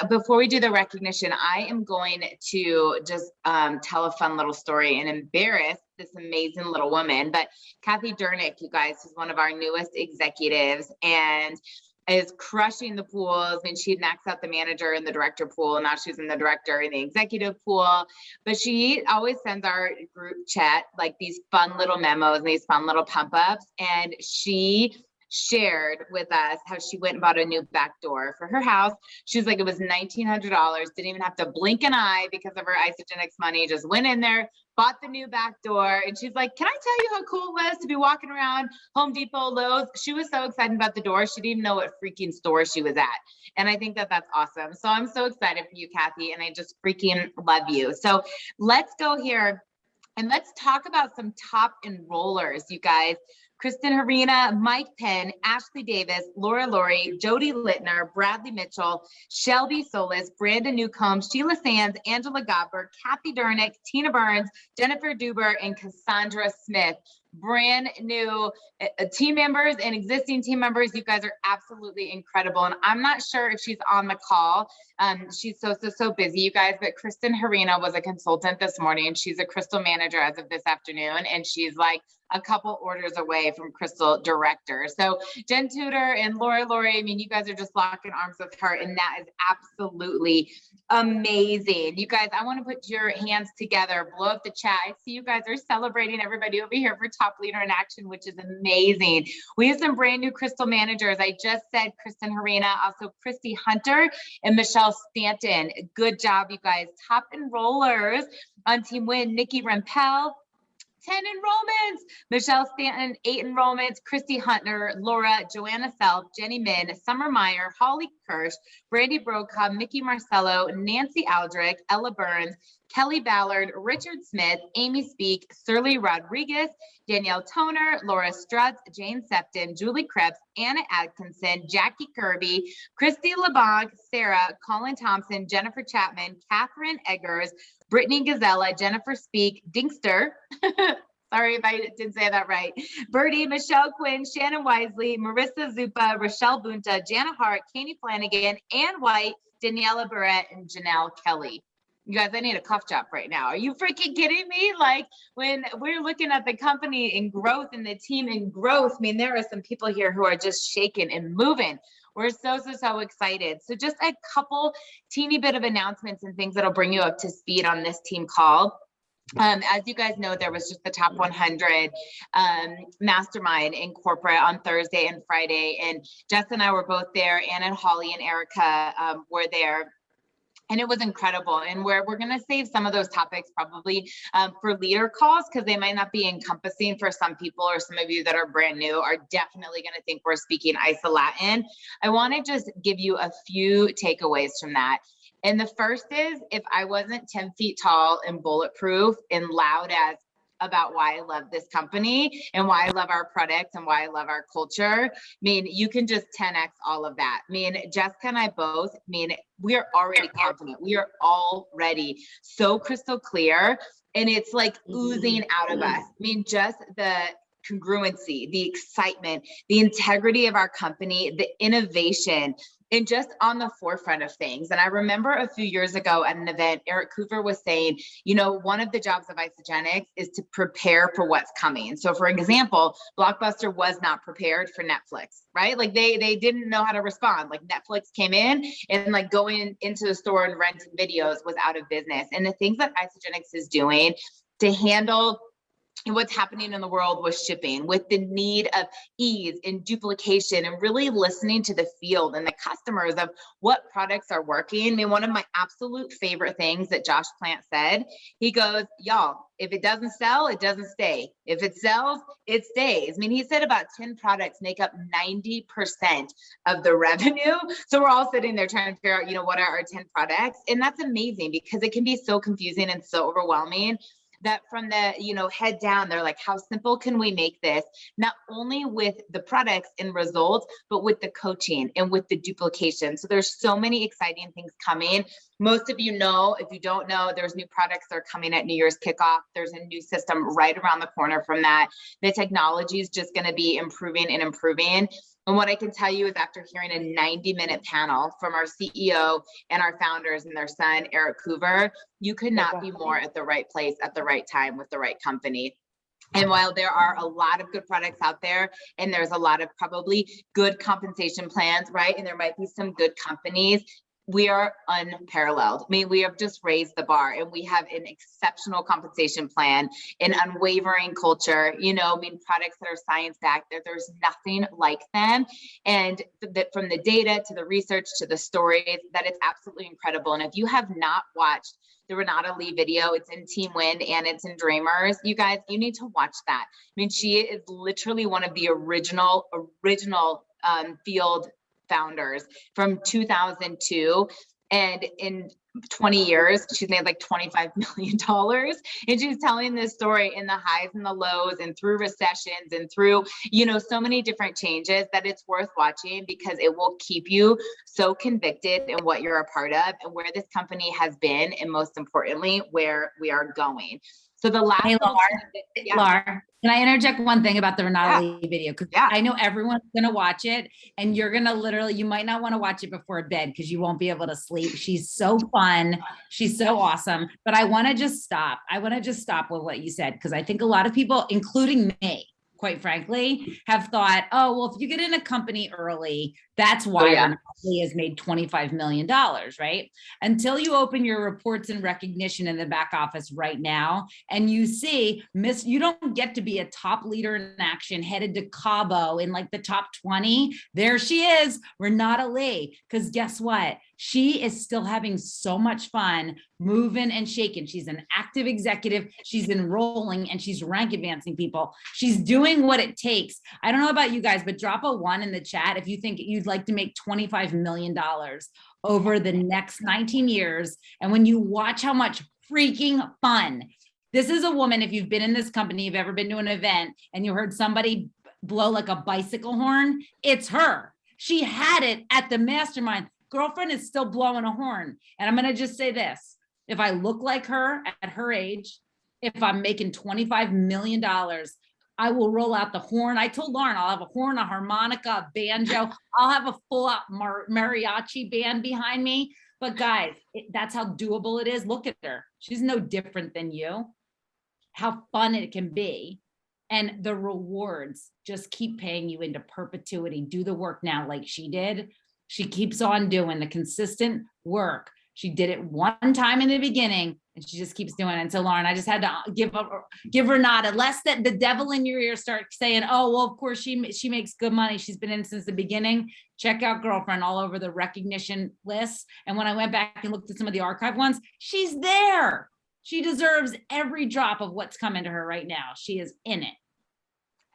before we do the recognition, I am going to just tell a fun little story and embarrass this amazing little woman. But Kathy Durnick, you guys, is one of our newest executives and is crushing the pools. I mean, she maxed out the manager and the director pool, and now she's in the director and the executive pool. But she always sends our group chat like these fun little memos and these fun little pump ups. And she shared with us how she went and bought a new back door for her house. She was like, it was $1,900, didn't even have to blink an eye because of her Isagenix money, just went in there, bought the new back door. And she's like, can I tell you how cool it was to be walking around Home Depot, Lowe's? She was so excited about the door. She didn't even know what freaking store she was at. And I think that that's awesome. So I'm so excited for you, Kathy, and I just freaking love you. So let's go here and let's talk about some top enrollers, you guys. Kristen Harina, Mike Penn, Ashley Davis, Laura Laurie, Jody Littner, Bradley Mitchell, Shelby Solis, Brandon Newcomb, Sheila Sands, Angela Gobber, Kathy Durnick, Tina Burns, Jennifer Duber, and Cassandra Smith. Brand new team members and existing team members. You guys are absolutely incredible. And I'm not sure if she's on the call. She's so busy, you guys, but Kristen Harina was a consultant this morning and she's a Crystal manager as of this afternoon. And she's like a couple orders away from Crystal director. So Jen Tudor and Laura Laurie, I mean, you guys are just locking arms with her, and that is absolutely amazing. You guys, I want to put your hands together, blow up the chat. I see you guys are celebrating everybody over here for Top Leader in Action, which is amazing. We have some brand new Crystal managers. I just said Kristen Harina, also Christy Hunter and Michelle Stanton. Good job, you guys. Top enrollers on Team Win, Nikki Rempel, 10 enrollments. Michelle Stanton, 8 enrollments. Christy Hunter, Laura, Joanna Self, Jenny Min, Summer Meyer, Holly Kirsch, Brandy Brokaw, Mickey Marcello, Nancy Aldrich, Ella Burns, Kelly Ballard, Richard Smith, Amy Speak, Surly Rodriguez, Danielle Toner, Laura Strutz, Jane Septon, Julie Krebs, Anna Atkinson, Jackie Kirby, Christy LeBlanc, Sarah, Colin Thompson, Jennifer Chapman, Catherine Eggers, Brittany Gazella, Jennifer Speak, Dinkster, sorry if I didn't say that right, Birdie, Michelle Quinn, Shannon Wisely, Marissa Zupa, Rochelle Bunta, Jana Hart, Kanie Flanagan, Ann White, Daniela Barrett, and Janelle Kelly. You guys, I need a cough drop right now. Are you freaking kidding me? Like, when we're looking at the company in growth and the team in growth, I mean, there are some people here who are just shaking and moving. We're so excited. So just a couple teeny bit of announcements and things that'll bring you up to speed on this team call. As you guys know, there was just the top 100 mastermind in corporate on Thursday and Friday. And Jess and I were both there. Anna and Holly and Erica were there. And it was incredible. And we're going to save some of those topics probably for leader calls, because they might not be encompassing for some people, or some of you that are brand new are definitely going to think we're speaking ISA Latin. I want to just give you a few takeaways from that. And the first is, if I wasn't 10 feet tall and bulletproof and loud as about why I love this company and why I love our products and why I love our culture, I mean, you can just 10x all of that. I mean, Jessica and I both, I mean, we are already confident. We are already so crystal clear, and it's like oozing out of us. I mean, just the congruency, the excitement, the integrity of our company, the innovation, and just on the forefront of things. And I remember a few years ago at an event, Eric Coover was saying, you know, one of the jobs of Isagenix is to prepare for what's coming. So for example, Blockbuster was not prepared for Netflix, right? Like they didn't know how to respond. Like Netflix came in and like going into the store and renting videos was out of business. And the things that Isagenix is doing to handle what's happening in the world with shipping, with the need of ease and duplication, and really listening to the field and the customers of what products are working. I mean, one of my absolute favorite things that Josh Plant said, he goes, y'all, if it doesn't sell, it doesn't stay. If it sells, it stays. I mean, he said about 10 products make up 90% of the revenue. So we're all sitting there trying to figure out, you know, what are our 10 products? And that's amazing, because it can be so confusing and so overwhelming that from the, you know, head down, they're like, how simple can we make this? Not only with the products and results, but with the coaching and with the duplication. So there's so many exciting things coming. Most of you know, if you don't know, there's new products that are coming at New Year's kickoff. There's a new system right around the corner from that. The technology is just going to be improving and improving. And what I can tell you is after hearing a 90-minute panel from our CEO and our founders and their son, Eric Hoover, you could not be more at the right place at the right time with the right company. And while there are a lot of good products out there, and there's a lot of probably good compensation plans, right? And there might be some good companies, we are unparalleled. I mean, we have just raised the bar, and we have an exceptional compensation plan, an unwavering culture, you know, I mean, products that are science-backed, there's nothing like them. And from the data to the research to the stories, that it's absolutely incredible. And if you have not watched the Renata Lee video, it's in Team Wind and it's in Dreamers, you guys, you need to watch that. I mean, she is literally one of the original field founders from 2002, and in 20 years she's made like $25 million, and she's telling this story in the highs and the lows and through recessions and through, you know, so many different changes, that it's worth watching because it will keep you so convicted in what you're a part of and where this company has been, and most importantly where we are going. So the last Laura, can I interject one thing about the Renata Lee video? Because I know everyone's going to watch it, and you're going to literally, you might not want to watch it before bed because you won't be able to sleep. She's so fun. She's so awesome. But I want to just stop. I want to just stop with what you said, because I think a lot of people, including me, quite frankly, have thought, oh, well, if you get in a company early, that's why Renata Lee has made $25 million, right? Until you open your reports and recognition in the back office right now, and you see, you don't get to be a top leader in action headed to Cabo in like the top 20. There she is, Renata Lee. Because guess what? She is still having so much fun, moving and shaking. She's an active executive. She's enrolling and she's rank advancing people. She's doing what it takes. I don't know about you guys, but drop a 1 in the chat if you think you'd like to make $25 million over the next 19 years. And when you watch how much freaking fun, this is a woman, if you've been in this company, you've ever been to an event and you heard somebody blow like a bicycle horn, it's her. She had it at the mastermind. Girlfriend is still blowing a horn. And I'm going to just say this. If I look like her at her age, if I'm making $25 million, I will roll out the horn. I told Lauren I'll have a horn, a harmonica, a banjo. I'll have a full out mariachi band behind me. But guys, that's how doable it is. Look at her. She's no different than you. How fun it can be. And the rewards just keep paying you into perpetuity. Do the work now like she did. She keeps on doing the consistent work. She did it one time in the beginning and she just keeps doing it. And so Lauren, I just had to give Renata, lest that the devil in your ear start saying, oh, well, of course she makes good money. She's been in since the beginning. Check out Girlfriend all over the recognition lists. And when I went back and looked at some of the archive ones, she's there. She deserves every drop of what's coming to her right now. She is in it.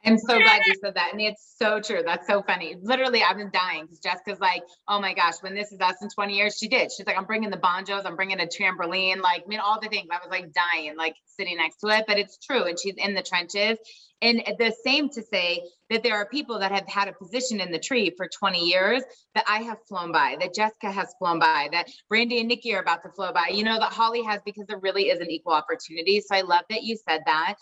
I'm so glad you said that. And it's so true. That's so funny. Literally, I've been dying because Jessica's like, oh my gosh, when this is us in 20 years, she did. She's like, I'm bringing the banjos, I'm bringing a trampoline, like, I mean, all the things. I was like dying, like sitting next to it, but it's true. And she's in the trenches. And the same to say that there are people that have had a position in the tree for 20 years that I have flown by, that Jessica has flown by, that Brandy and Nikki are about to flow by, you know, that Holly has, because there really is an equal opportunity. So I love that you said that.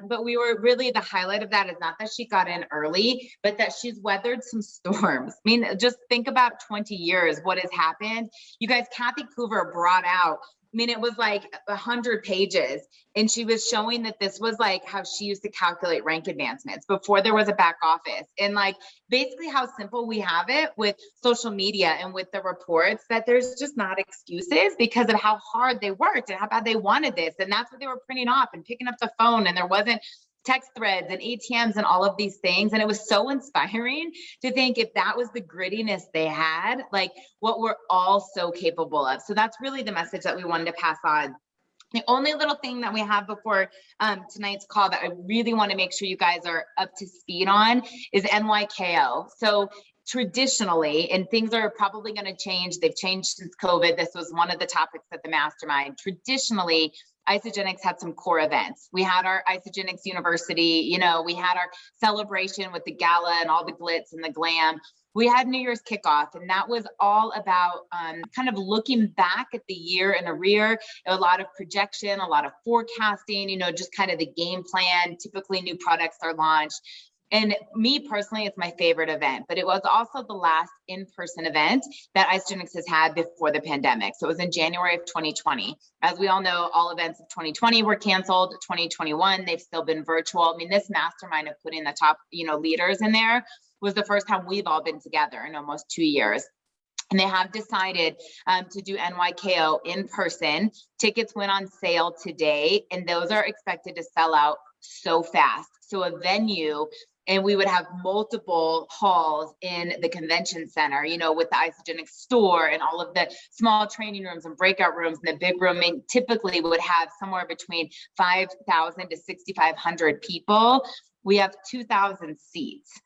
But we were really, the highlight of that is not that she got in early, but that she's weathered some storms. I mean, just think about 20 years, what has happened. You guys, Kathy Coover brought out, I mean, it was like 100 pages, and she was showing that this was like how she used to calculate rank advancements before there was a back office, and like basically how simple we have it with social media and with the reports, that there's just not excuses because of how hard they worked and how bad they wanted this. And that's what they were printing off and picking up the phone, and there wasn't text threads and ATMs and all of these things. And it was so inspiring to think if that was the grittiness they had, like what we're all so capable of. So that's really the message that we wanted to pass on. The only little thing that we have before tonight's call that I really want to make sure you guys are up to speed on is NYKO. So traditionally, and things are probably going to change, they've changed since COVID. This was one of the topics at the mastermind. Traditionally, Isagenix had some core events. We had our Isagenix University, you know, we had our celebration with the gala and all the glitz and the glam. We had New Year's kickoff, and that was all about kind of looking back at the year in arrear, a lot of projection, a lot of forecasting, you know, just kind of the game plan. Typically new products are launched. And me personally, it's my favorite event, but it was also the last in-person event that Isagenix has had before the pandemic. So it was in January of 2020. As we all know, all events of 2020 were canceled. 2021, they've still been virtual. I mean, this mastermind of putting the top, leaders in there was the first time we've all been together in almost 2 years. And they have decided to do NYKO in person. Tickets went on sale today, and those are expected to sell out so fast. So a venue, and we would have multiple halls in the convention center, with the Isagenix store and all of the small training rooms and breakout rooms and the big room. And typically we would have somewhere between 5,000 to 6,500 people. We have 2,000 seats.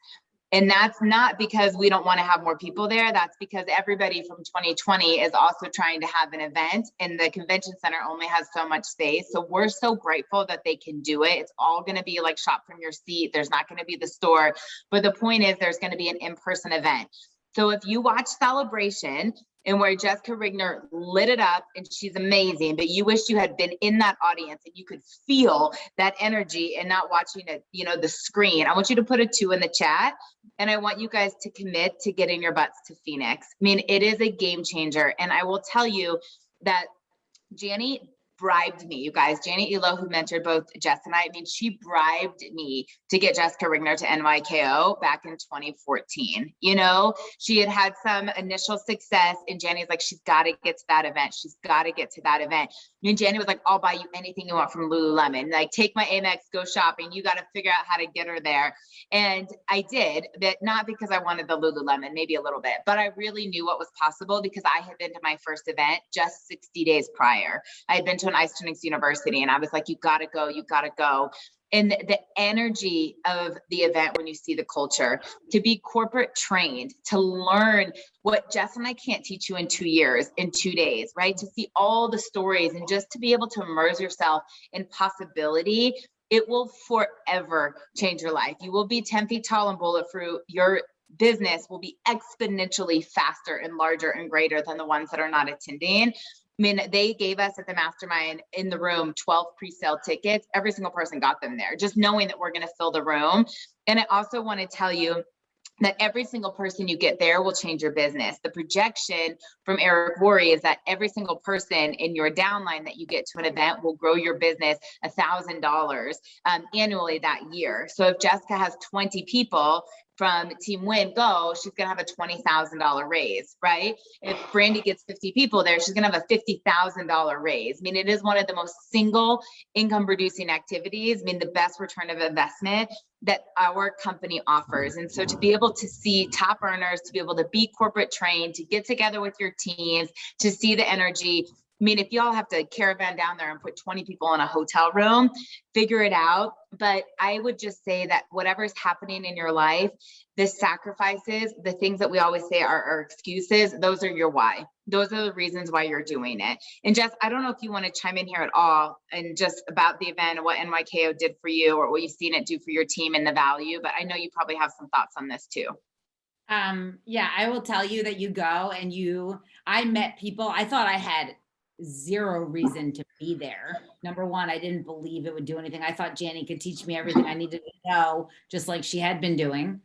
And that's not because we don't want to have more people there. That's because everybody from 2020 is also trying to have an event, and the convention center only has so much space. So we're so grateful that they can do it. It's all going to be like shop from your seat. There's not going to be the store. But the point is, there's going to be an in-person event. So if you watch Celebration, and where Jessica Rigner lit it up, and she's amazing, but you wish you had been in that audience and you could feel that energy and not watching it, the screen. I want you to put a 2 in the chat, and I want you guys to commit to getting your butts to Phoenix. I mean, it is a game changer. And I will tell you that Janie bribed me, you guys. Janet Elo, who mentored both Jess and I mean, she bribed me to get Jessica Rigner to NYKO back in 2014. She had some initial success, and Janie's like, she's got to get to that event. She's got to get to that event. And Janie was like, I'll buy you anything you want from Lululemon. Like, take my Amex, go shopping. You got to figure out how to get her there. And I did, but not because I wanted the Lululemon, maybe a little bit, but I really knew what was possible because I had been to my first event just 60 days prior. I had been to an Isagenix University, and I was like, you got to go, you got to go. And the energy of the event, when you see the culture, to be corporate trained, to learn what Jess and I can't teach you in 2 years, in 2 days, right? To see all the stories and just to be able to immerse yourself in possibility, it will forever change your life. You will be 10 feet tall and bulletproof. Your business will be exponentially faster and larger and greater than the ones that are not attending. I mean, they gave us at the mastermind in the room 12 pre-sale tickets. Every single person got them there, just knowing that we're going to fill the room. And I also want to tell you that every single person you get there will change your business. The projection from Eric Worre is that every single person in your downline that you get to an event will grow your business $1,000 annually that year. So if Jessica has 20 people from Team Win Go, she's going to have a $20,000 raise, right? If Brandy gets 50 people there, she's going to have a $50,000 raise. I mean, it is one of the most single income producing activities. I mean, the best return of investment that our company offers. And so to be able to see top earners, to be able to be corporate trained, to get together with your teams, to see the energy. I mean, if y'all have to caravan down there and put 20 people in a hotel room, figure it out. But I would just say that whatever's happening in your life, the sacrifices, the things that we always say are excuses, those are your why. Those are the reasons why you're doing it. And Jess, I don't know if you want to chime in here at all and just about the event and what NYKO did for you or what you've seen it do for your team and the value, but I know you probably have some thoughts on this too. Yeah, I will tell you that you go and I met people. I thought I had zero reason to be there. Number one, I didn't believe it would do anything. I thought Janie could teach me everything I needed to know, just like she had been doing.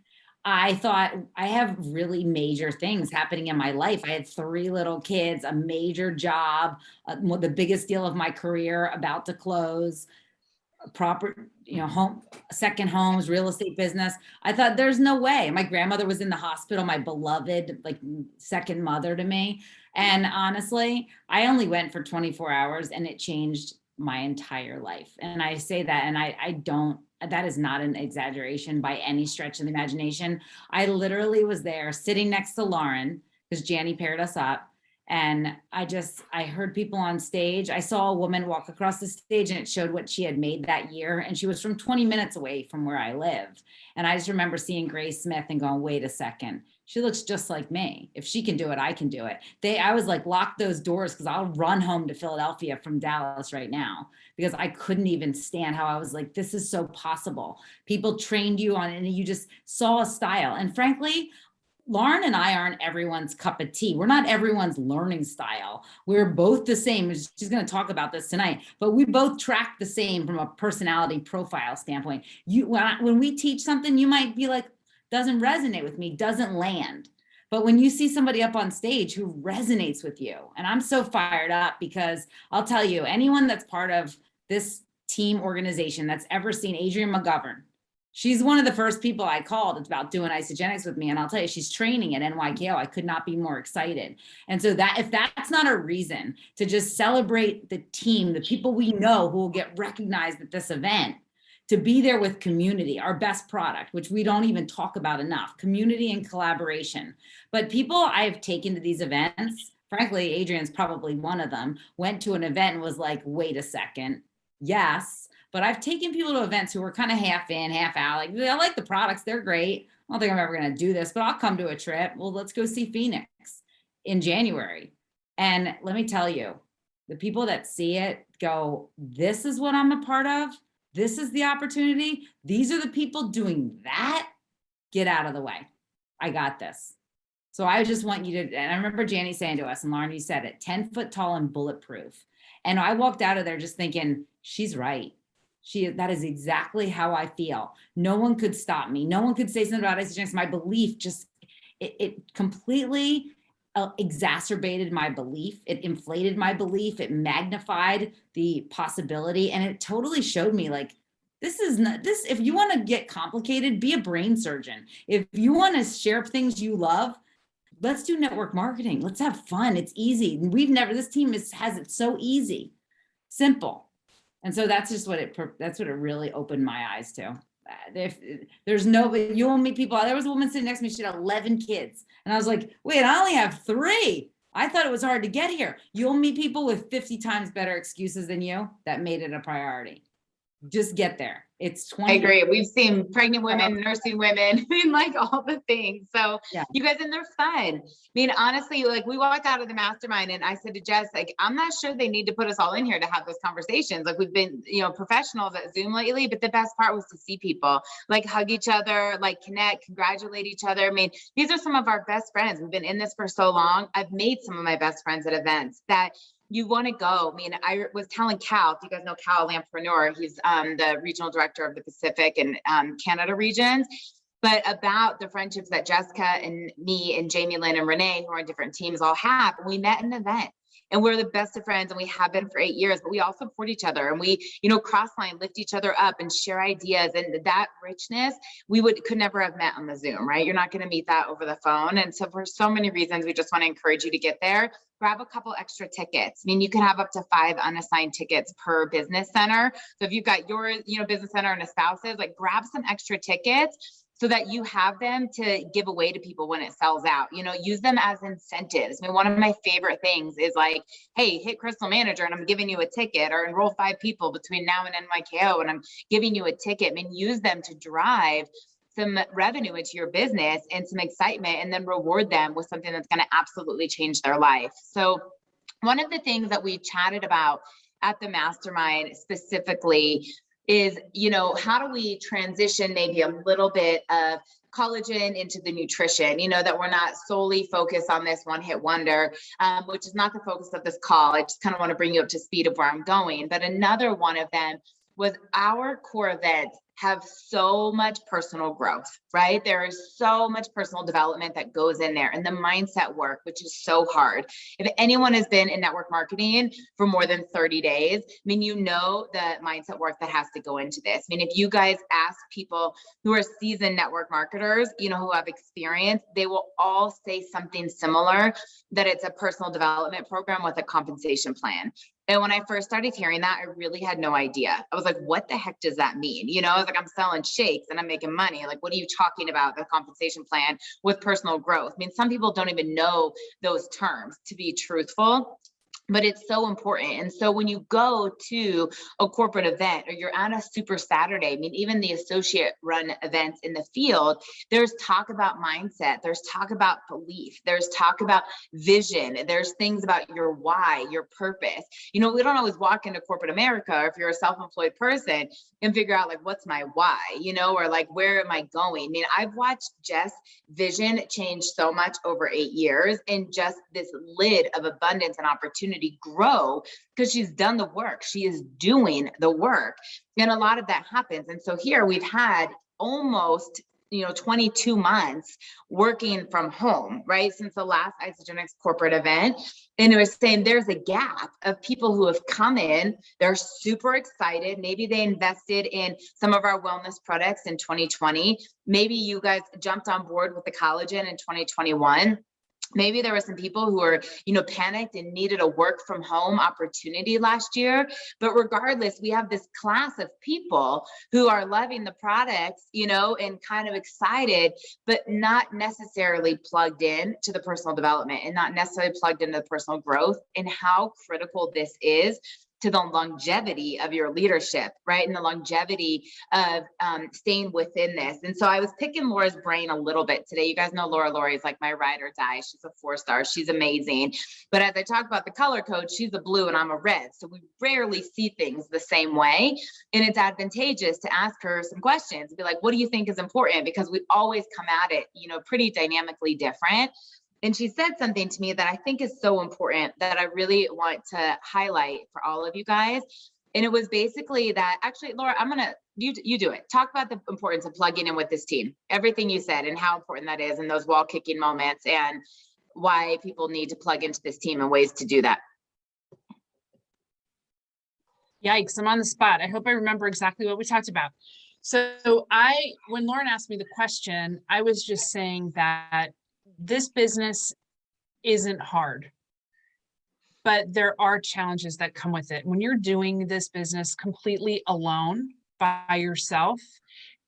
I thought I have really major things happening in my life. I had 3 little kids, a major job, the biggest deal of my career about to close, proper, home, second homes, real estate business. I thought there's no way. My grandmother was in the hospital, my beloved, like second mother to me. And honestly, I only went for 24 hours and it changed my entire life. And I say that, and that is not an exaggeration by any stretch of the imagination. I literally was there sitting next to Lauren because Janie paired us up. And I heard people on stage. I saw a woman walk across the stage and it showed what she had made that year. And she was from 20 minutes away from where I lived. And I just remember seeing Grace Smith and going, wait a second, she looks just like me. If she can do it, I can do it. I was like, lock those doors because I'll run home to Philadelphia from Dallas right now because I couldn't even stand how I was like, this is so possible. People trained you on it and you just saw a style. And frankly, Lauren and I aren't everyone's cup of tea. We're not everyone's learning style. We're both the same. She's going to talk about this tonight, but we both track the same from a personality profile standpoint. When we teach something, you might be like, doesn't resonate with me, doesn't land. But when you see somebody up on stage who resonates with you, and I'm so fired up because I'll tell you, anyone that's part of this team organization that's ever seen Adrienne McGovern, she's one of the first people I called. It's about doing isogenics with me. And I'll tell you, she's training at NYKO. I could not be more excited. And so that if that's not a reason to just celebrate the team, the people we know who will get recognized at this event, to be there with community, our best product, which we don't even talk about enough, community and collaboration. But people I've taken to these events, frankly, Adrienne's probably one of them, went to an event and was like, wait a second, yes. But I've taken people to events who were kind of half in, half out. Like, I like the products, they're great. I don't think I'm ever going to do this, but I'll come to a trip. Well, let's go see Phoenix in January. And let me tell you, the people that see it go, this is what I'm a part of. This is the opportunity. These are the people doing that. Get out of the way. I got this. So I just want you to, and I remember Janie saying to us, and Lauren, you said it, 10 foot tall and bulletproof. And I walked out of there just thinking, she's right. That is exactly how I feel. No one could stop me. No one could say something about isogenics. My belief just, it completely exacerbated my belief. It inflated my belief. It magnified the possibility. And it totally showed me like, this is not this. If you want to get complicated, be a brain surgeon. If you want to share things you love, let's do network marketing. Let's have fun. It's easy. This team has it so easy, simple. And so that's just that's what it really opened my eyes to. If there's nobody, you will meet people. There was a woman sitting next to me. She had 11 kids. And I was like, wait, I only have 3. I thought it was hard to get here. You'll meet people with 50 times better excuses than you that made it a priority. Just get there. It's 20. I agree. We've seen pregnant women, nursing women, I mean, like all the things. So yeah. You guys, and they're fun. I mean, honestly, like we walked out of the mastermind and I said to Jess, like, I'm not sure they need to put us all in here to have those conversations. Like we've been, professionals at Zoom lately, but the best part was to see people like hug each other, like connect, congratulate each other. I mean, these are some of our best friends. We've been in this for so long. I've made some of my best friends at events that you want to go. I mean, I was telling Cal, if you guys know Cal Lampreneur, he's the regional director of the Pacific and Canada regions, but about the friendships that Jessica and me and Jamie Lynn and Renee, who are on different teams, all have. We met at an event and we're the best of friends and we have been for 8 years, but we all support each other and we, cross-line, lift each other up and share ideas. And that richness, could never have met on the Zoom, right? You're not going to meet that over the phone. And so for so many reasons, we just want to encourage you to get there. Grab a couple extra tickets. I mean, you can have up to 5 unassigned tickets per business center. So if you've got your, business center and a spouse's, like grab some extra tickets so that you have them to give away to people when it sells out. Use them as incentives. I mean, one of my favorite things is like, hey, hit Crystal Manager and I'm giving you a ticket, or enroll 5 people between now and NYKO and I'm giving you a ticket. I mean, use them to drive some revenue into your business and some excitement, and then reward them with something that's going to absolutely change their life. So one of the things that we chatted about at the mastermind specifically is, how do we transition maybe a little bit of collagen into the nutrition, that we're not solely focused on this one hit wonder, which is not the focus of this call. I just kind of want to bring you up to speed of where I'm going. But another one of them was our core events have so much personal growth, right? There is so much personal development that goes in there, and the mindset work, which is so hard. If anyone has been in network marketing for more than 30 days, I mean, the mindset work that has to go into this. I mean, if you guys ask people who are seasoned network marketers, who have experience, they will all say something similar, that it's a personal development program with a compensation plan. And when I first started hearing that, I really had no idea. I was like, what the heck does that mean? I was like, I'm selling shakes and I'm making money. Like, what are you talking about? The compensation plan with personal growth. I mean, some people don't even know those terms, to be truthful. but it's so important. And so when you go to a corporate event or you're on a super Saturday, I mean, even the associate run events in the field, there's talk about mindset, there's talk about belief, there's talk about vision, there's things about your why, your purpose. You know, we don't always walk into corporate America, or if you're a self-employed person, and figure out like, what's my why, you know, or like, where am I going? I mean, I've watched Jess' vision change so much over 8 years, and just this lid of abundance and opportunity grow because she's done the work. She is doing the work. And a lot of that happens. And so here we've had almost 22 months working from home, right? Since the last Isagenix corporate event. And it was saying there's a gap of people who have come in, they're super excited. Maybe they invested in some of our wellness products in 2020. Maybe you guys jumped on board with the collagen in 2021. Maybe there were some people who were, panicked and needed a work from home opportunity last year. But regardless, we have this class of people who are loving the products, and kind of excited, but not necessarily plugged in to the personal development and not necessarily plugged into the personal growth, and how critical this is to the longevity of your leadership, right? And the longevity of staying within this. And so I was picking Laura's brain a little bit today. You guys know Laura Lori is like my ride or die. She's a 4-star. She's amazing. But as I talk about the color code, she's a blue and I'm a red. So we rarely see things the same way. And it's advantageous to ask her some questions, be like, what do you think is important? Because we always come at it, pretty dynamically different. And she said something to me that I think is so important that I really want to highlight for all of you guys. And it was basically that, actually, Laura, you do it. Talk about the importance of plugging in with this team, everything you said and how important that is in those wall kicking moments, and why people need to plug into this team and ways to do that. Yikes, I'm on the spot. I hope I remember exactly what we talked about. So when Lauren asked me the question, I was just saying that this business isn't hard, but there are challenges that come with it. When you're doing this business completely alone by yourself,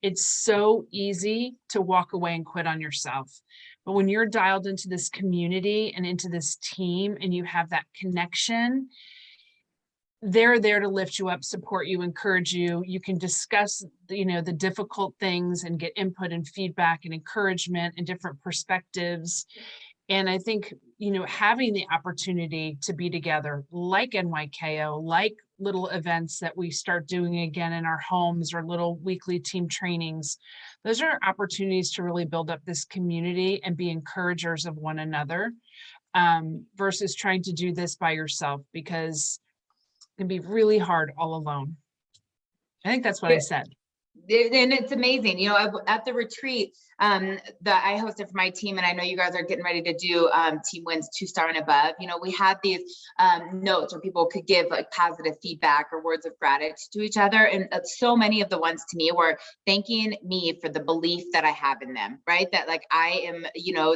it's so easy to walk away and quit on yourself. But when you're dialed into this community and into this team and you have that connection, they're there to lift you up, support you, encourage you. You can discuss, the difficult things and get input and feedback and encouragement and different perspectives. And I think, having the opportunity to be together, like NYKO, like little events that we start doing again in our homes, or little weekly team trainings, those are opportunities to really build up this community and be encouragers of one another, versus trying to do this by yourself, because can be really hard all alone. I think that's what I said. And it's amazing, at the retreat that I hosted for my team, and I know you guys are getting ready to do team wins 2-star and above. We had these notes where people could give like positive feedback or words of gratitude to each other, and so many of the ones to me were thanking me for the belief that I have in them, right? That like I am,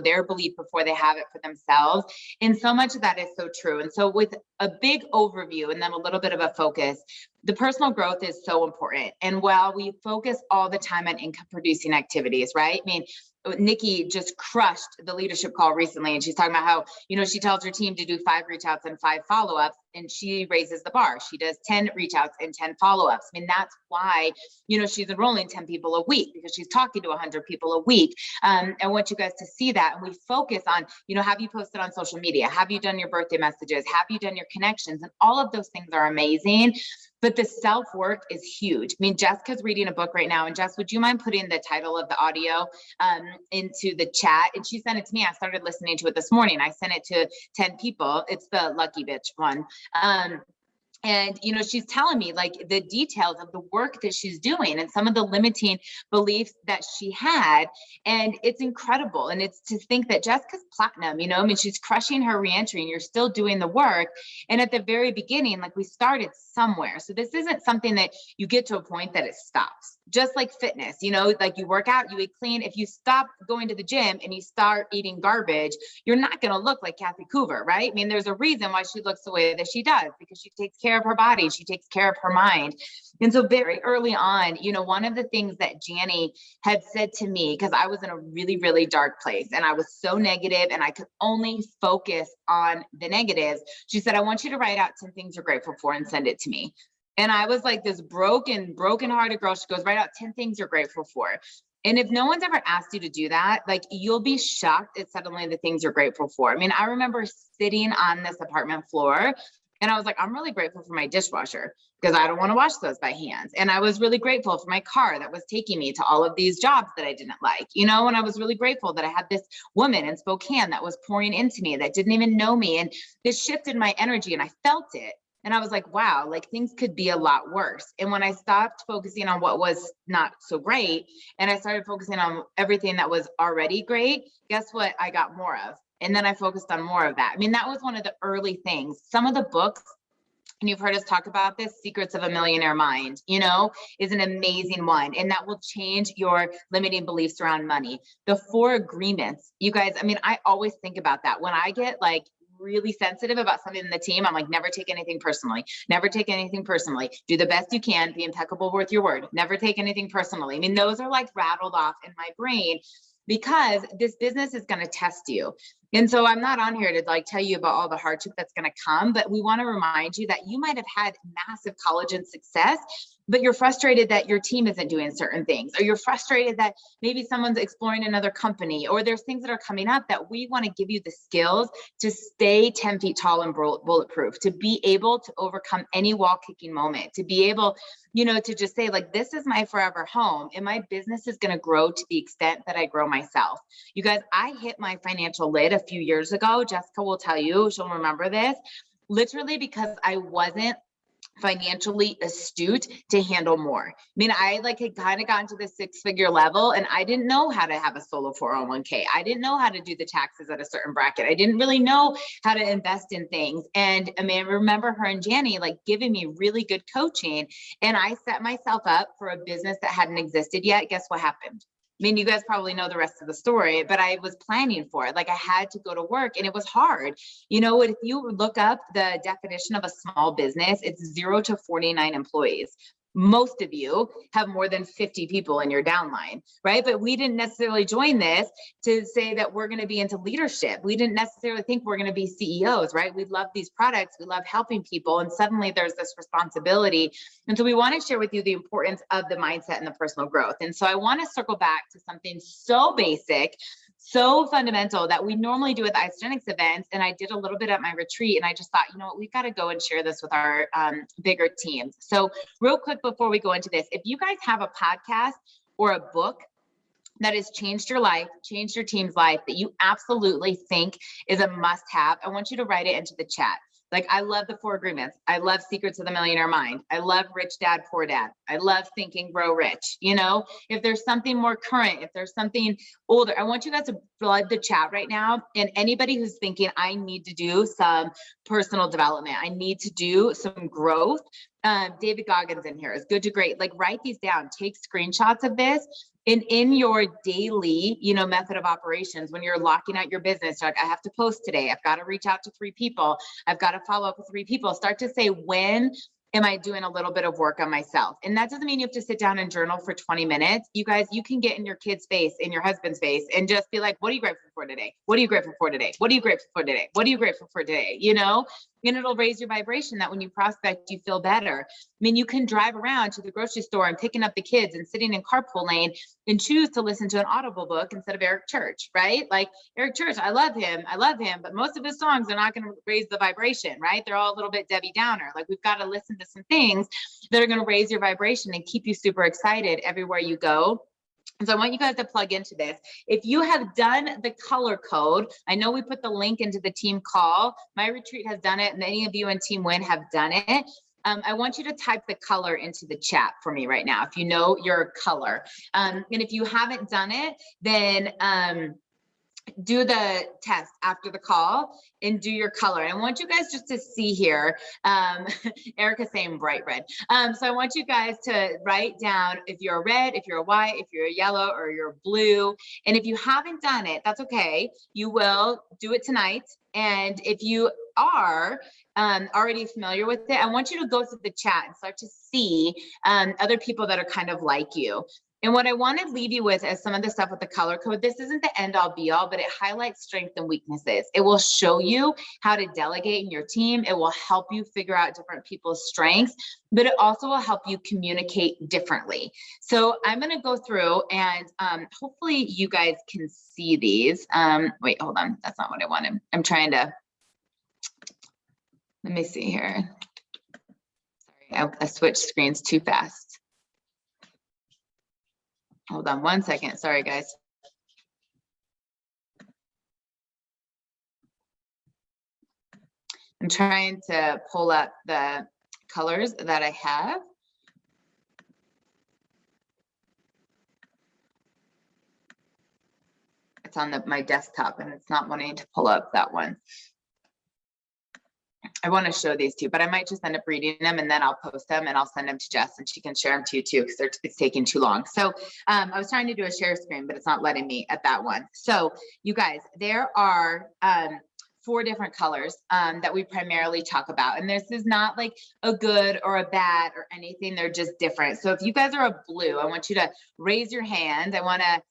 their belief before they have it for themselves, and so much of that is so true. And so with a big overview and then a little bit of a focus, the personal growth is so important. And while we focus all the time on income producing activities, right? I mean, Nikki just crushed the leadership call recently, and she's talking about how, she tells her team to do 5 reach outs and 5 follow-ups, and she raises the bar. She does 10 reach outs and 10 follow-ups. I mean, that's why, she's enrolling 10 people a week, because she's talking to 100 people a week. I want you guys to see that. And we focus on, have you posted on social media? Have you done your birthday messages? Have you done your connections? And all of those things are amazing. But the self-work is huge. I mean, Jessica's reading a book right now. And Jess, would you mind putting the title of the audio into the chat? And she sent it to me. I started listening to it this morning. I sent it to 10 people. It's the Lucky Bitch one. And, she's telling me like the details of the work that she's doing and some of the limiting beliefs that she had. And it's incredible. And it's to think that Jessica's platinum, she's crushing her reentry, and you're still doing the work. And at the very beginning, like we started somewhere. So this isn't something that you get to a point that it stops. just like fitness, you know, like you work out, you eat clean. If you stop going to the gym and you start eating garbage, you're not going to look like Kathy Coover, right? I mean, there's a reason why she looks the way that she does, because she takes care of her body. She takes care of her mind. And so very early on, you know, one of the things that Janny had said to me, because I was in a really, really dark place and I was so negative and I could only focus on the negatives. She said, I want you to write out 10 things you're grateful for and send it to me. And I was like this broken-hearted girl. She goes, write out 10 things you're grateful for. And if no one's ever asked you to do that, like you'll be shocked at suddenly the things you're grateful for. I mean, I remember sitting on this apartment floor and I was like, I'm really grateful for my dishwasher because I don't want to wash those by hands. And I was really grateful for my car that was taking me to all of these jobs that I didn't like, you know, and I was really grateful that I had this woman in Spokane that was pouring into me that didn't even know me. And this shifted my energy and I felt it. And I was like, wow, like things could be a lot worse. And when I stopped focusing on what was not so great, and I started focusing on everything that was already great, guess what I got more of? And then I focused on more of that. I mean, that was one of the early things. Some of the books, and you've heard us talk about this, Secrets of a Millionaire Mind, you know, is an amazing one. And that will change your limiting beliefs around money. The 4 agreements, you guys, I mean, I always think about that. When I get like really sensitive about something in the team, I'm like, never take anything personally. Never take anything personally. Do the best you can. Be impeccable with your word. Never take anything personally. I mean, those are like rattled off in my brain because this business is going to test you. And so I'm not on here to like tell you about all the hardship that's going to come, but we want to remind you that you might have had massive collagen success, but you're frustrated that your team isn't doing certain things, or you're frustrated that maybe someone's exploring another company, or there's things that are coming up that we want to give you the skills to stay 10 feet tall and bulletproof, to be able to overcome any wall kicking moment, to be able, you know, to just say like, this is my forever home and my business is going to grow to the extent that I grow myself. You guys, I hit my financial lid a few years ago. Jessica will tell you, she'll remember this, literally because I wasn't financially astute to handle more. I mean, I like had kind of gotten to the 6-figure level and I didn't know how to have a solo 401k. I didn't know how to do the taxes at a certain bracket. I didn't really know how to invest in things. And I mean, I remember her and Janny like giving me really good coaching, and I set myself up for a business that hadn't existed yet. Guess what happened? I mean, you guys probably know the rest of the story, but I was planning for it. Like I had to go to work and it was hard. You know, if you look up the definition of a small business, it's 0 to 49 employees. Most of you have more than 50 people in your downline, right? But we didn't necessarily join this to say that we're going to be into leadership. We didn't necessarily think we're going to be CEOs, right? We love these products. We love helping people. And suddenly there's this responsibility. And so we want to share with you the importance of the mindset and the personal growth. And so I want to circle back to something so basic, so fundamental that we normally do at the Isogenics events. And I did a little bit at my retreat. And I just thought, you know what, we've got to go and share this with our bigger teams. So real quick before we go into this, if you guys have a podcast or a book that has changed your life, changed your team's life, that you absolutely think is a must have, I want you to write it into the chat. Like, I love the 4 agreements. I love Secrets of the Millionaire Mind. I love Rich Dad, Poor Dad. I love Think and Grow Rich. You know, if there's something more current, if there's something older, I want you guys to flood the chat right now. And anybody who's thinking, I need to do some personal development, I need to do some growth. David Goggins in here is good to great. Like, write these down, take screenshots of this. And in your daily, you know, method of operations, when you're locking out your business, like, I have to post today, I've got to reach out to 3 people, I've got to follow up with 3 people, start to say, when am I doing a little bit of work on myself? And that doesn't mean you have to sit down and journal for 20 minutes. You guys, you can get in your kid's face, in your husband's face, and just be like, what are you grateful for today? What are you grateful for today? What are you grateful for today? What are you grateful for today? You know, and it'll raise your vibration that when you prospect, you feel better. I mean, you can drive around to the grocery store and picking up the kids and sitting in carpool lane and choose to listen to an Audible book instead of Eric Church, right? Like Eric Church, I love him, but most of his songs are not going to raise the vibration, right? They're all a little bit Debbie Downer. Like, we've got to listen to some things that are going to raise your vibration and keep you super excited everywhere you go. And so I want you guys to plug into this. If you have done the color code, I know we put the link into the team call. My retreat has done it, and any of you in Team Win have done it. I want you to type the color into the chat for me right now, if you know your color. And if you haven't done it, then do the test after the call and do your color. And I want you guys just to see here, Erica's saying bright red. So I want you guys to write down if you're a red, if you're a white, if you're a yellow, or you're blue. And if you haven't done it, that's okay. You will do it tonight. And if you are already familiar with it, I want you to go through the chat and start to see other people that are kind of like you. And what I want to leave you with is some of the stuff with the color code. This isn't the end all be all, but it highlights strengths and weaknesses. It will show you how to delegate in your team. It will help you figure out different people's strengths, but it also will help you communicate differently. So I'm going to go through and hopefully you guys can see these. Wait, hold on. That's not what I wanted. I'm trying to, let me see here. Sorry, I switched screens too fast. Hold on one second. Sorry, guys. I'm trying to pull up the colors that I have. It's on my desktop and it's not wanting to pull up that one. I want to show these two, but I might just end up reading them and then I'll post them and I'll send them to Jess and she can share them to you too because it's taking too long. So I was trying to do a share screen, but it's not letting me at that one. So you guys, there are 4 different colors that we primarily talk about. And this is not like a good or a bad or anything. They're just different. So if you guys are a blue, I want you to raise your hand. I want to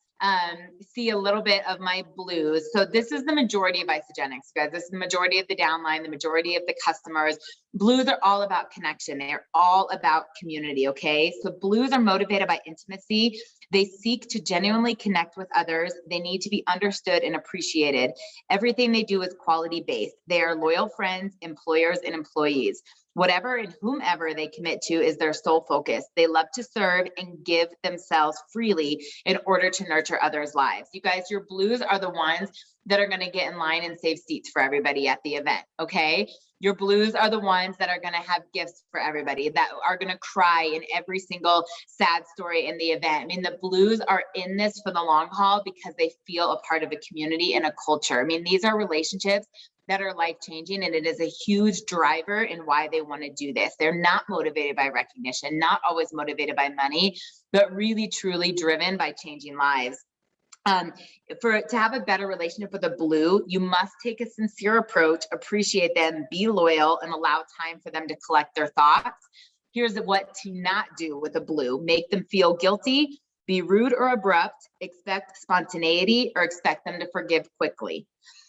see a little bit of my blues. So this is the majority of Isogenics, guys. This is the majority of the downline, the majority of the customers. Blues are all about connection. They're all about community, okay? So blues are motivated by intimacy. They seek to genuinely connect with others. They need to be understood and appreciated. Everything they do is quality-based. They are loyal friends, employers, and employees. Whatever and whomever they commit to is their sole focus. They love to serve and give themselves freely in order to nurture others' lives. You guys, your blues are the ones that are going to get in line and save seats for everybody at the event, okay? Your blues are the ones that are going to have gifts for everybody, that are going to cry in every single sad story in the event. I mean, the blues are in this for the long haul because they feel a part of a community and a culture. I mean, these are relationships that are life-changing, and it is a huge driver in why they want to do this. They're not motivated by recognition, not always motivated by money, but really truly driven by changing lives. To have a better relationship with a blue, you must take a sincere approach, appreciate them, be loyal, and allow time for them to collect their thoughts. Here's what to not do with a blue: make them feel guilty, be rude or abrupt, expect spontaneity, or expect them to forgive quickly.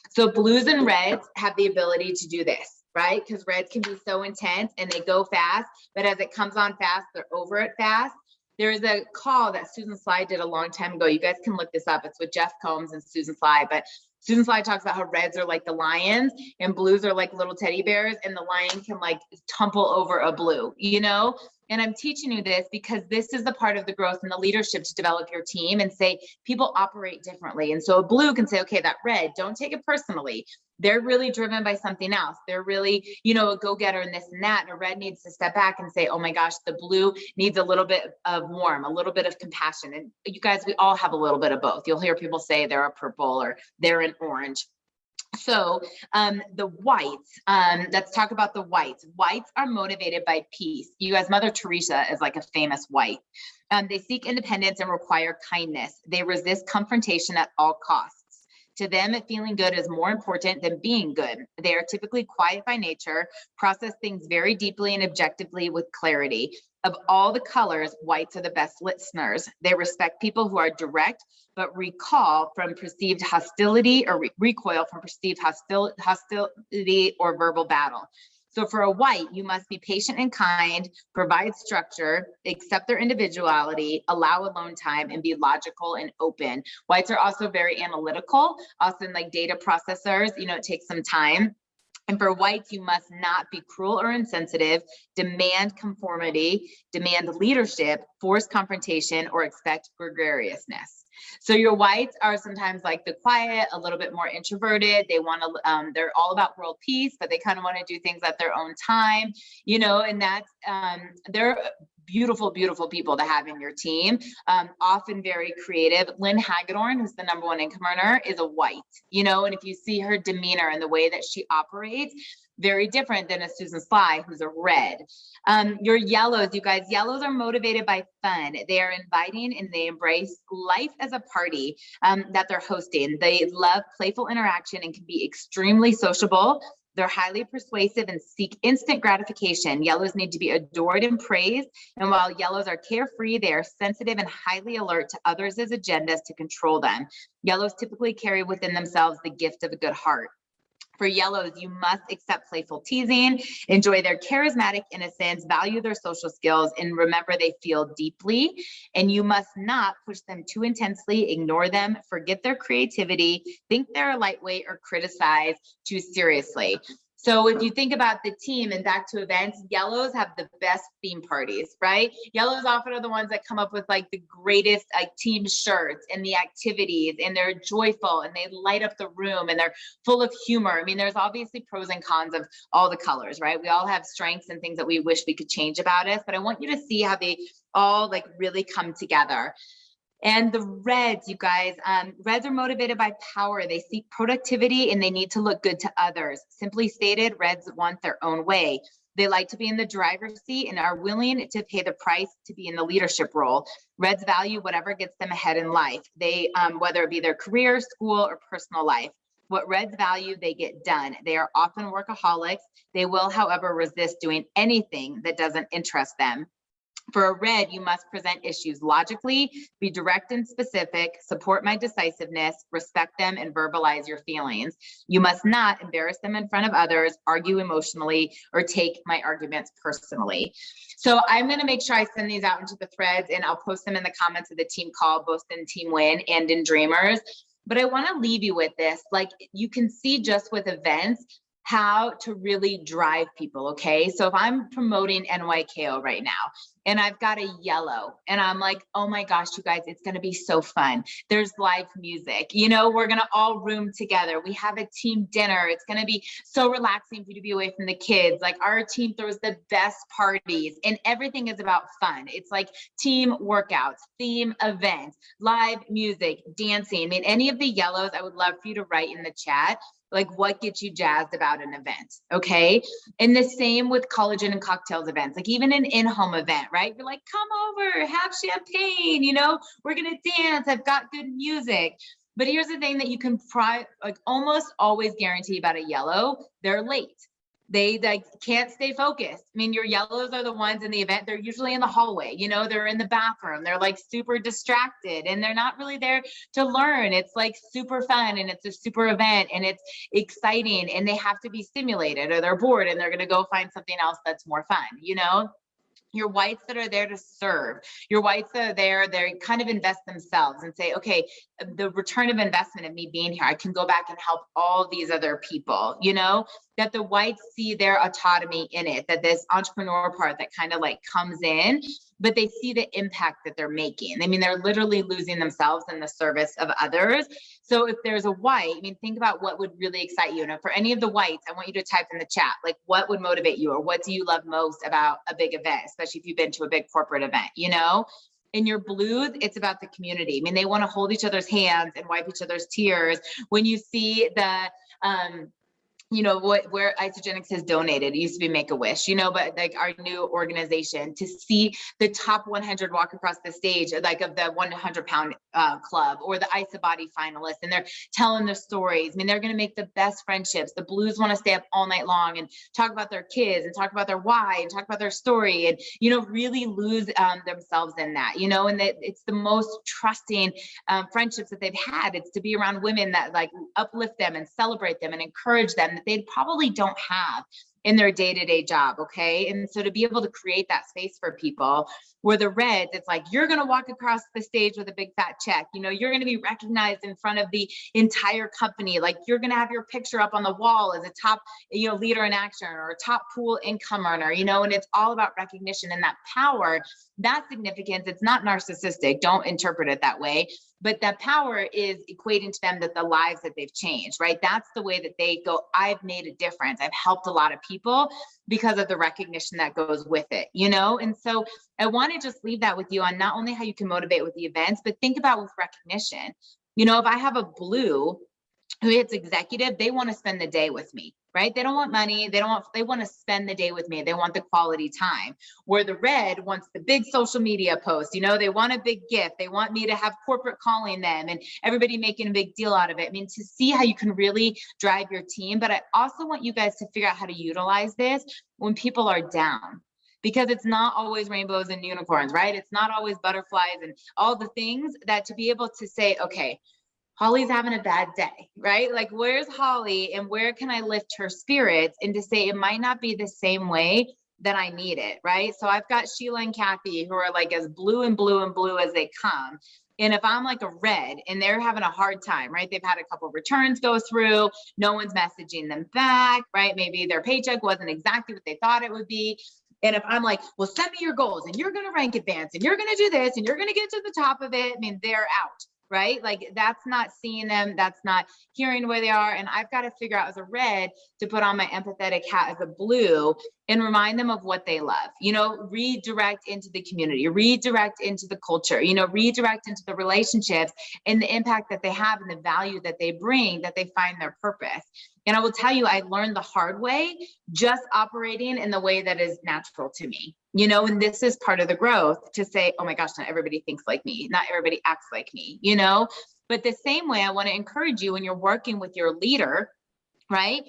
So blues and reds have the ability to do this, right? Because reds can be so intense and they go fast, but as it comes on fast, they're over it fast. There is a call that Susan Slide did a long time ago. You guys can look this up. It's with Jeff Combs and Susan Slide, but Susan Slide talks about how reds are like the lions and blues are like little teddy bears, and the lion can like tumble over a blue, you know? And I'm teaching you this because this is the part of the growth and the leadership to develop your team and say people operate differently. And so a blue can say, okay, that red, don't take it personally. They're really driven by something else. They're really, you know, a go-getter and this and that. And a red needs to step back and say, oh my gosh, the blue needs a little bit of warmth, a little bit of compassion. And you guys, we all have a little bit of both. You'll hear people say they're a purple or they're an orange. So the whites, let's talk about the whites. Whites are motivated by peace. You guys, Mother Teresa is like a famous white. They seek independence and require kindness. They resist confrontation at all costs. To them, feeling good is more important than being good. They are typically quiet by nature, process things very deeply and objectively with clarity. Of all the colors, whites are the best listeners. They respect people who are direct, but recoil from perceived hostility or recoil from perceived hostility or verbal battle. So for a white, you must be patient and kind, provide structure, accept their individuality, allow alone time, and be logical and open. Whites are also very analytical, often like data processors. You know, it takes some time. And for whites, you must not be cruel or insensitive, demand conformity, demand leadership, force confrontation, or expect gregariousness. So your whites are sometimes like the quiet, a little bit more introverted. They want to, they're all about world peace, but they kind of want to do things at their own time, you know, and that's, they're beautiful, beautiful people to have in your team, often very creative. Lynn Hagedorn, who's the #1 income earner, is a white, you know, and if you see her demeanor and the way that she operates, very different than a Susan Sly, who's a red. Your yellows, you guys, yellows are motivated by fun. They are inviting and they embrace life as a party that they're hosting. They love playful interaction and can be extremely sociable. They're highly persuasive and seek instant gratification. Yellows need to be adored and praised. And while yellows are carefree, they are sensitive and highly alert to others' agendas to control them. Yellows typically carry within themselves the gift of a good heart. For yellows, you must accept playful teasing, enjoy their charismatic innocence, value their social skills, and remember they feel deeply. And you must not push them too intensely, ignore them, forget their creativity, think they're lightweight, or criticize too seriously. So if you think about the team and back to events, yellows have the best theme parties, right? Yellows often are the ones that come up with like the greatest like team shirts and the activities, and they're joyful and they light up the room and they're full of humor. I mean, there's obviously pros and cons of all the colors, right? We all have strengths and things that we wish we could change about us, but I want you to see how they all like really come together. And the reds, you guys, reds are motivated by power. They seek productivity and they need to look good to others. Simply stated, reds want their own way. They like to be in the driver's seat and are willing to pay the price to be in the leadership role. Reds value whatever gets them ahead in life. They, whether it be their career, school, or personal life. What reds value, they get done. They are often workaholics. They will, however, resist doing anything that doesn't interest them. For a red, you must present issues logically, be direct and specific, support my decisiveness, respect them, and verbalize your feelings. You must not embarrass them in front of others, argue emotionally, or take my arguments personally. So I'm going to make sure I send these out into the threads, and I'll post them in the comments of the team call, both in Team Win and in Dreamers. But I want to leave you with this. Like, you can see just with events how to really drive people, okay? So if I'm promoting NYKO right now and I've got a yellow and I'm like, oh my gosh, you guys, it's gonna be so fun. There's live music, you know, we're gonna all room together. We have a team dinner. It's gonna be so relaxing for you to be away from the kids. Like, our team throws the best parties and everything is about fun. It's like team workouts, theme events, live music, dancing. I mean, any of the yellows, I would love for you to write in the chat like what gets you jazzed about an event, okay? And the same with collagen and cocktails events, like even an in-home event, right? You're like, come over, have champagne, you know, we're gonna dance, I've got good music. But here's the thing that you can like almost always guarantee about a yellow, they're late. They like can't stay focused. I mean, your yellows are the ones in the event, they're usually in the hallway, you know, they're in the bathroom, they're like super distracted and they're not really there to learn. It's like super fun and it's a super event and it's exciting and they have to be stimulated or they're bored and they're going to go find something else that's more fun, you know? Your whites that are there to serve, your whites that are there, they kind of invest themselves and say, okay, the return of investment of me being here, I can go back and help all these other people, you know, that the whites see their autonomy in it, that this entrepreneur part that kind of like comes in, but they see the impact that they're making. I mean, they're literally losing themselves in the service of others. So if there's a white, I mean, think about what would really excite you. And for any of the whites, I want you to type in the chat, like what would motivate you or what do you love most about a big event, especially if you've been to a big corporate event, you know? In your blues, it's about the community. I mean, they want to hold each other's hands and wipe each other's tears. When you see the, you know, where Isogenics has donated, it used to be Make-A-Wish, you know, but like our new organization, to see the top 100 walk across the stage, like of the 100-pound club or the Isobody finalists, and they're telling their stories. I mean, they're going to make the best friendships. The blues want to stay up all night long and talk about their kids and talk about their why and talk about their story and, you know, really lose themselves in that, you know, and that it's the most trusting friendships that they've had. It's to be around women that like uplift them and celebrate them and encourage them that they probably don't have in their day-to-day job, okay? And so to be able to create that space for people, where the reds, it's like, you're gonna walk across the stage with a big fat check, you know, you're gonna be recognized in front of the entire company, like you're gonna have your picture up on the wall as a top, you know, leader in action or a top pool income earner, you know, and it's all about recognition and that power, that significance. It's not narcissistic, don't interpret it that way. but that power is equating to them that the lives that they've changed, right? That's the way that they go, I've made a difference. I've helped a lot of people because of the recognition that goes with it, you know? And so I want to just leave that with you on not only how you can motivate with the events, but think about with recognition. You know, if I have a blue who hits executive, they want to spend the day with me, right? They don't want money. They want to spend the day with me. They want the quality time. Where the red wants the big social media post, you know, they want a big gift. They want me to have corporate calling them and everybody making a big deal out of it. I mean, to see how you can really drive your team. But I also want you guys to figure out how to utilize this when people are down, because it's not always rainbows and unicorns, right? It's not always butterflies and all the things that to be able to say, okay, Holly's having a bad day, right? Like, where's Holly and where can I lift her spirits? And to say it might not be the same way that I need it, right? So I've got Sheila and Kathy who are like as blue and blue and blue as they come. And if I'm like a red and they're having a hard time, right? They've had a couple of returns go through, no one's messaging them back, right? Maybe their paycheck wasn't exactly what they thought it would be. And if I'm like, well, send me your goals and you're going to rank advance and you're going to do this and you're going to get to the top of it, I mean, they're out. Right? Like that's not seeing them. That's not hearing where they are. And I've got to figure out as a red to put on my empathetic hat as a blue and remind them of what they love, you know, redirect into the community, redirect into the culture, you know, redirect into the relationships and the impact that they have and the value that they bring, that they find their purpose. And I will tell you, I learned the hard way just operating in the way that is natural to me, you know, and this is part of the growth to say, oh my gosh, not everybody thinks like me. Not everybody acts like me, you know, but the same way I want to encourage you when you're working with your leader, right,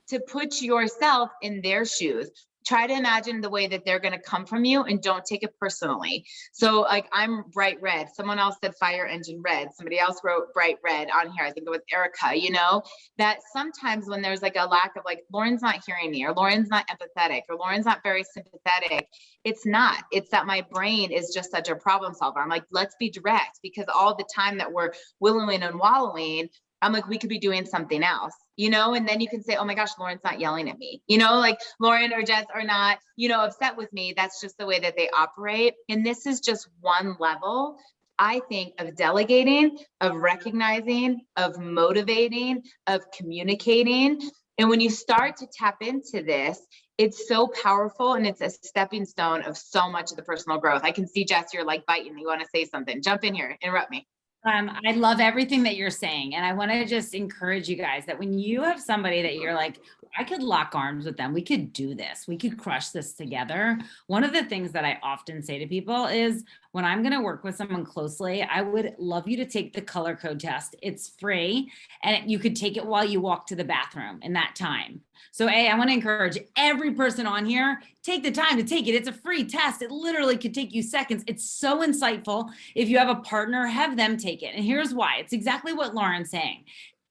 to put yourself in their shoes. Try to imagine the way that they're going to come from you and don't take it personally. So like I'm bright red. Someone else said fire engine red. Somebody else wrote bright red on here. I think it was Erica, you know, that sometimes when there's like a lack of like, Lauren's not hearing me or Lauren's not empathetic or Lauren's not very sympathetic. It's not, it's that my brain is just such a problem solver. I'm like, let's be direct, because all the time that we're willowing and wallowing, I'm like, we could be doing something else, you know, and then you can say, oh my gosh, Lauren's not yelling at me, you know, like Lauren or Jess are not, you know, upset with me. That's just the way that they operate. And this is just one level, I think, of delegating, of recognizing, of motivating, of communicating. And when you start to tap into this, it's so powerful and it's a stepping stone of so much of the personal growth. I can see, Jess, you're like biting. You want to say something? Jump in here, interrupt me. I love everything that you're saying. And I want to just encourage you guys that when you have somebody that you're like, I could lock arms with them, we could do this, we could crush this together. One of the things that I often say to people is when I'm going to work with someone closely, I would love you to take the color code test. It's free and you could take it while you walk to the bathroom in that time. So I want to encourage every person on here, take the time to take it. It's a free test. It literally could take you seconds. It's so insightful. If you have a partner, have them take it. And here's why. It's exactly what Lauren's saying.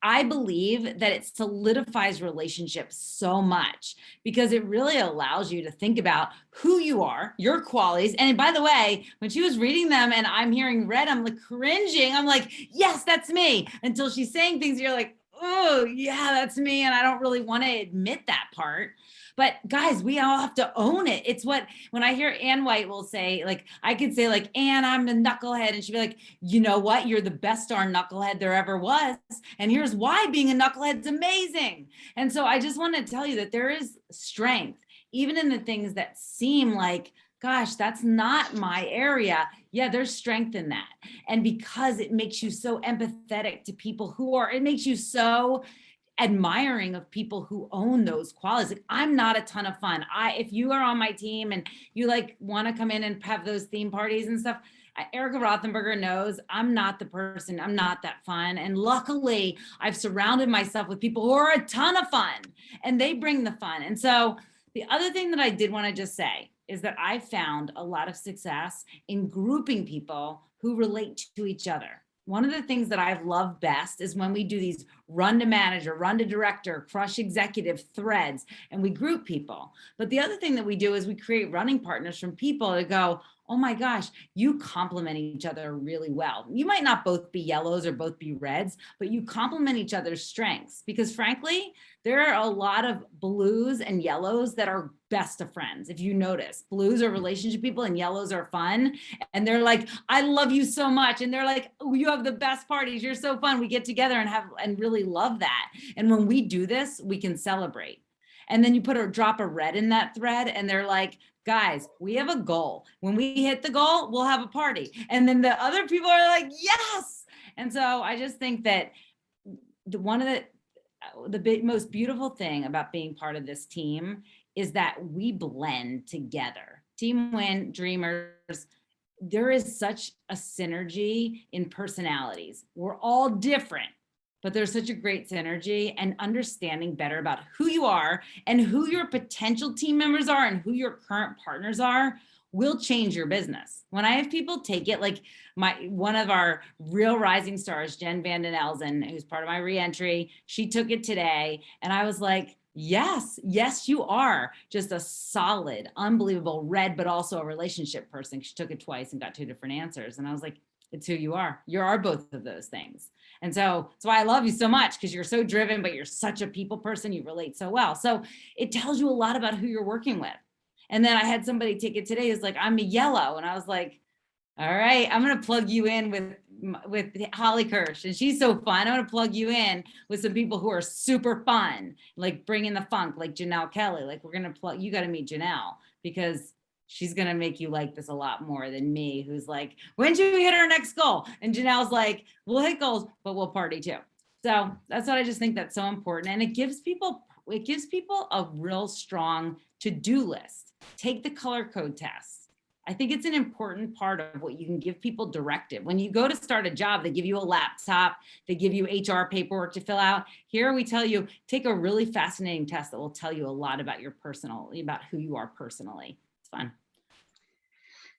I believe that it solidifies relationships so much because it really allows you to think about who you are, your qualities. And by the way, when she was reading them and I'm hearing red, I'm like cringing. I'm like, yes, that's me. Until she's saying things, you're like, oh yeah, that's me. And I don't really want to admit that part. But guys, we all have to own it. It's what, when I hear Ann White will say, like, I could say like, Ann, I'm a knucklehead. And she'd be like, you know what? You're the best darn knucklehead there ever was. And here's why being a knucklehead is amazing. And so I just want to tell you that there is strength, even in the things that seem like, gosh, that's not my area. Yeah, there's strength in that. And because it makes you so empathetic to people who are, it makes you so admiring of people who own those qualities. Like, I'm not a ton of fun. If you are on my team and you like want to come in and have those theme parties and stuff, Erica Rothenberger knows I'm not the person. I'm not that fun. And luckily I've surrounded myself with people who are a ton of fun and they bring the fun. And so the other thing that I did want to just say is that I found a lot of success in grouping people who relate to each other. One of the things that I've loved best is when we do these run to manager, run to director, crush executive threads, and we group people. But the other thing that we do is we create running partners from people to go, oh my gosh, you complement each other really well. You might not both be yellows or both be reds, but you complement each other's strengths because frankly, there are a lot of blues and yellows that are best of friends. If you notice, blues are relationship people and yellows are fun. And they're like, I love you so much. And they're like, oh, you have the best parties. You're so fun. We get together and really love that. And when we do this, we can celebrate. And then you drop a red in that thread and they're like, guys, we have a goal. When we hit the goal, we'll have a party. And then the other people are like, yes. And so I just think that one of the most beautiful thing about being part of this team is that we blend together. Team Win, Dreamers, there is such a synergy in personalities. We're all different, but there's such a great synergy, and understanding better about who you are and who your potential team members are and who your current partners are will change your business. When I have people take it, like one of our real rising stars, Jen Van Den Elzen, who's part of my reentry, she took it today. And I was like, yes, you are just a solid, unbelievable red, but also a relationship person. She took it twice and got 2 different answers. And I was like, it's who you are. You are both of those things. And so that's why I love you so much, because you're so driven, but you're such a people person. You relate so well. So it tells you a lot about who you're working with. And then I had somebody take it today who's like, I'm a yellow. And I was like, all right, I'm going to plug you in with Holly Kirsch. And she's so fun. I'm going to plug you in with some people who are super fun, like bring in the funk, like Janelle Kelly. Like, we're going to you got to meet Janelle, because she's going to make you like this a lot more than me, who's like, when should we hit our next goal? And Janelle's like, we'll hit goals, but we'll party too. So that's what I just think that's so important. And it gives people a real strong to-do list. Take the color code test. I think it's an important part of what you can give people directive. When you go to start a job, they give you a laptop, they give you HR paperwork to fill out. Here we tell you, take a really fascinating test that will tell you a lot about about who you are personally. It's fun.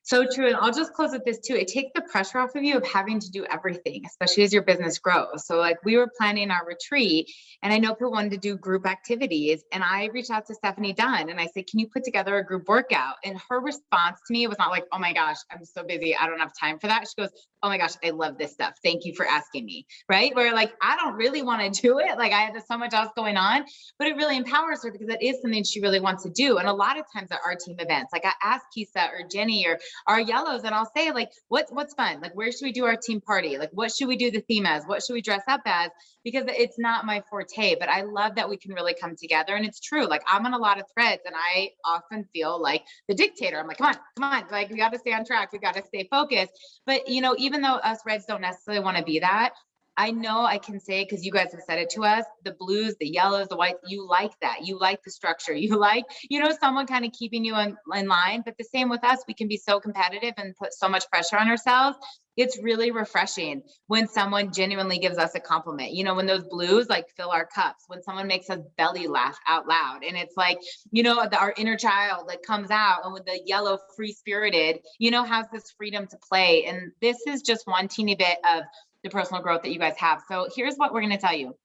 So true. And I'll just close with this too. It takes the pressure off of you of having to do everything, especially as your business grows. So like, we were planning our retreat and I know people wanted to do group activities, and I reached out to Stephanie Dunn and I said, can you put together a group workout? And her response to me was not like, oh my gosh, I'm so busy, I don't have time for that. She goes, oh my gosh, I love this stuff. Thank you for asking me. Right? Where like, I don't really want to do it. Like, I had so much else going on, but it really empowers her because it is something she really wants to do. And a lot of times at our team events, like I ask Kisa or Jenny or our yellows, and I'll say like, what's fun? Like, where should we do our team party? Like, what should we do the theme as? What should we dress up as? Because it's not my forte, but I love that we can really come together. And it's true. Like, I'm on a lot of threads and I often feel like the dictator. I'm like, come on. Like, we got to stay on track. We got to stay focused. But you know, even though us reds don't necessarily want to be that, I know I can say, because you guys have said it to us, the blues, the yellows, the whites, you like that. You like the structure. You like, you know, someone kind of keeping you in line. But the same with us, we can be so competitive and put so much pressure on ourselves. It's really refreshing when someone genuinely gives us a compliment. You know, when those blues like fill our cups, when someone makes us belly laugh out loud. And it's like, you know, our inner child that comes out, and with the yellow free spirited, you know, has this freedom to play. And this is just one teeny bit of the personal growth that you guys have. So here's what we're going to tell you.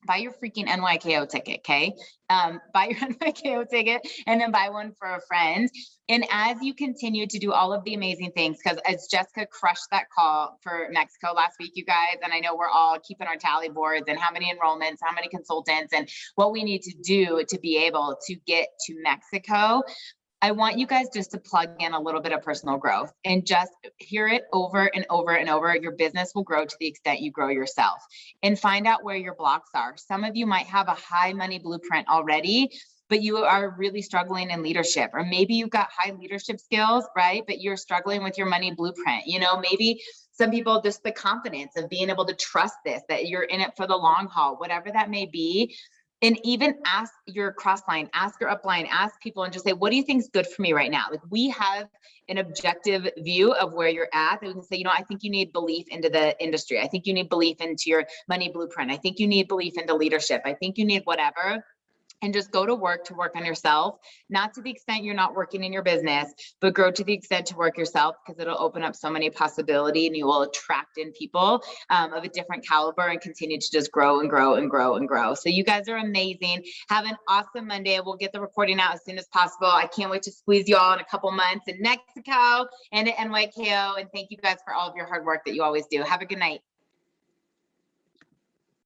Buy your freaking NYKO ticket, okay? Buy your NYKO ticket and then buy one for a friend. And as you continue to do all of the amazing things, because as Jessica crushed that call for Mexico last week, you guys, and I know we're all keeping our tally boards and how many enrollments, how many consultants, and what we need to do to be able to get to Mexico. I want you guys just to plug in a little bit of personal growth and just hear it over and over and over. Your business will grow to the extent you grow yourself, and find out where your blocks are. Some of you might have a high money blueprint already, but you are really struggling in leadership, or maybe you've got high leadership skills, right? But you're struggling with your money blueprint. You know, maybe some people, just the confidence of being able to trust this, that you're in it for the long haul, whatever that may be. And even ask your crossline, ask your upline, ask people, and just say, what do you think is good for me right now? Like, we have an objective view of where you're at. That we can say, you know, I think you need belief into the industry. I think you need belief into your money blueprint. I think you need belief into leadership. I think you need whatever. And just go to work on yourself, not to the extent you're not working in your business, but grow to the extent to work yourself, because it'll open up so many possibilities, and you will attract in people of a different caliber, and continue to just grow and grow and grow and grow. So you guys are amazing. Have an awesome Monday. We'll get the recording out as soon as possible. I can't wait to squeeze you all in a couple months in Mexico and at NYKO. And thank you guys for all of your hard work that you always do. Have a good night.